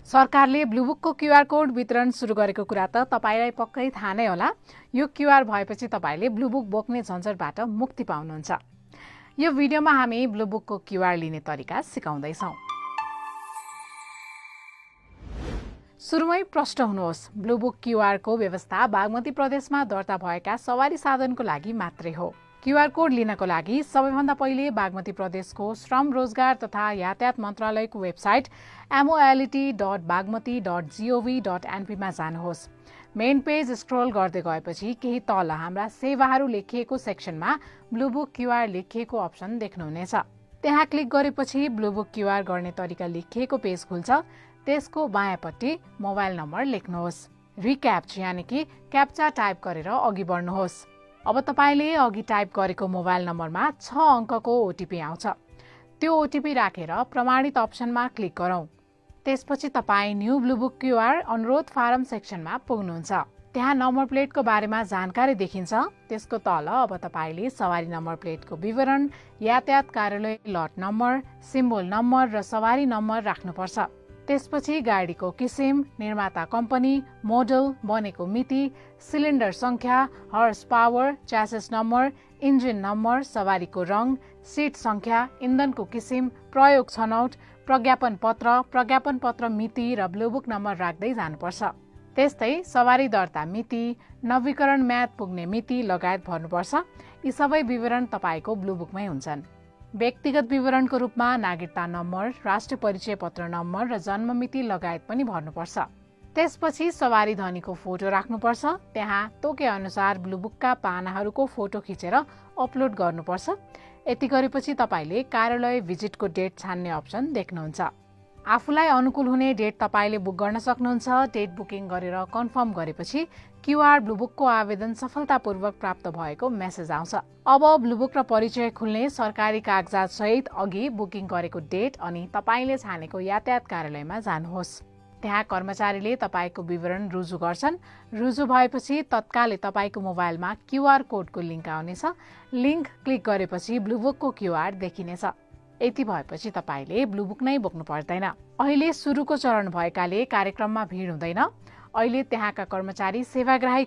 सरकारले ब्लुबुकको QR code वितरण सुरु गरेको कुरा त तपाईलाई पक्कै थाहा नै होला। यो क्यूआर भएपछि तपाईले ब्लुबुक बोक्ने झन्झटबाट मुक्ति पाउनुहुन्छ। यो भिडियोमा हामी ब्लुबुकको क्यूआर लिने तरिका सिकाउँदैछौँ। सुरुमै प्रश्न हुनुहोस्, ब्लुबुक क्यूआर को व्यवस्था बागमती प्रदेशमा दर्ता भएका सवारी साधनको लागि मात्रै हो। क्यूआर कोड लिनको लागि सबैभन्दा पहिले बागमती प्रदेशको श्रम रोजगार तथा यातायात मन्त्रालयको वेबसाइट moality.bagmati.gov.np मा जानुहोस्। मेन पेज स्क्रोल गर्दै गएपछि केही तल हाम्रा सेवाहरू लेखिएको सेक्सनमा ब्लुबुक क्यूआर लेखिएको अप्सन देख्नुहुनेछ। त्यहाँ क्लिक गरेपछि ब्लुबुक क्यूआर गर्ने तरिका लेखिएको पेज खुल्छ। त्यसको बायाँपट्टि मोबाइल नम्बर लेख्नुहोस्। रिक्याप्च यानि कि क्याप्चा टाइप गरेर अघि बढ्नुहोस्। अब तपाईले अघि टाइप गरेको मोबाइल नम्बरमा 6 अङ्कको ओटीपी आउँछ। त्यो ओटीपी राखेर प्रमाणित अप्सनमा क्लिक गरौँ। त्यसपछि तपाई न्यू ब्लुबुक क्यूआर अनुरोध फारम सेक्सनमा पुग्नुहुन्छ। त्यहाँ नम्बर प्लेटको बारेमा जानकारी देखिन्छ। त्यसको तल अब तपाईले सवारी नम्बर प्लेटको विवरण, यातायात कार्यालय लट नम्बर, सिम्बोल नम्बर र सवारी नम्बर राख्नुपर्छ। त्यसपछि गाडीको किसिम, निर्माता कम्पनी, मोडल, बनेको मिति, सिलिन्डर संख्या, horse power, chassis number, engine number, सवारीको रङ, सिट संख्या, इन्धनको किसिम, प्रयोग छनौट, प्रज्ञापन पत्र मिति र ब्लुबुक नम्बर राख्दै जानुपर्छ। त्यस्तै सवारी दर्ता मिति, नवीकरण म्याद पुग्ने मिति लगायत भर्नुपर्छ। यी सबै विवरण तपाईको ब्लुबुकमै हुन्छन्। व्यक्तिगत विवरणको रूपमा नागरिकता नम्बर, राष्ट्रिय परिचय पत्र नम्बर र जन्ममिति लगायत पनि भर्नुपर्छ। त्यसपछि सवारी धनीको फोटो राख्नुपर्छ। त्यहाँ तोके अनुसार ब्लुबुकका पानाहरूको फोटो खिचेर अपलोड गर्नुपर्छ। यति गरेपछि तपाईले कार्यालय भिजिटको डेट छान्ने अप्सन देख्नुहुन्छ। आफूलाई अनुकूल हुने डेट तपाईले बुक गर्न सक्नुहुन्छ। डेट बुकिङ गरेर कन्फर्म गरेपछि क्यूआर ब्लुबुकको आवेदन सफलतापूर्वक प्राप्त भएको मेसेज आउँछ। अब ब्लुबुक र परिचय खुल्ने सरकारी कागजात सहित अघि बुकिङ गरेको डेट अनि तपाईले छानेको यातायात कार्यालयमा जानुहोस्। त्यहाँ कर्मचारीले तपाईको विवरण रुजु गर्छन्। रुजु भएपछि तत्कालै तपाईको मोबाइलमा क्यूआर कोडको लिङ्क आउनेछ। लिङ्क क्लिक गरेपछि ब्लुबुकको क्यूआर देखिनेछ। यति भएपछि तपाईले ब्लुबुक नै बोक्नु पर्दैन। अहिले सुरुको चरण भएकाले कार्यक्रममा भिड हुँदैन। अहिले त्यहाँका कर्मचारी सेवाग्राही